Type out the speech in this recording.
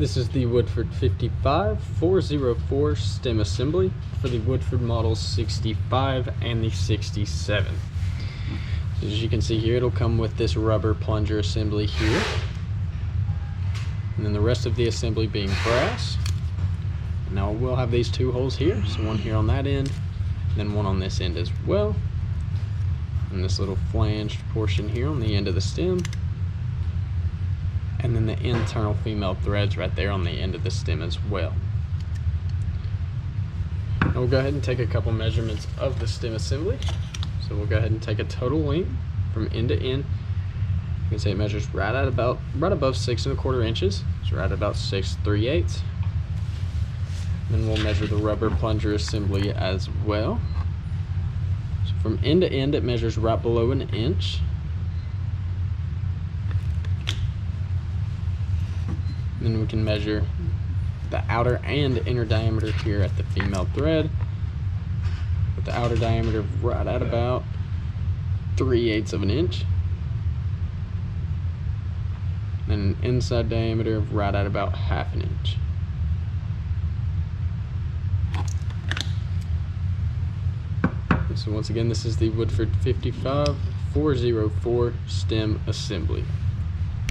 This is the Woodford 55404 stem assembly for the Woodford models 65 and the 67. As you can see here, it'll come with this rubber plunger assembly here, and then the rest of the assembly being brass. Now we'll have these two holes here, so one here on that end, and then one on this end as well, and this little flanged portion here on the end of the stem, and then the internal female threads right there on the end of the stem as well. Now we'll go ahead and take a couple measurements of the stem assembly. So we'll go ahead and take a total length from end to end. You can see it measures right above 6¼ inches. So right about 6 3/8. Then we'll measure the rubber plunger assembly as well. So from end to end, it measures right below 1 inch. Then we can measure the outer and inner diameter here at the female thread, with the outer diameter right at about 3/8 of an inch, and an inside diameter of right at about 1/2 inch. So once again, this is the Woodford 55404 stem assembly.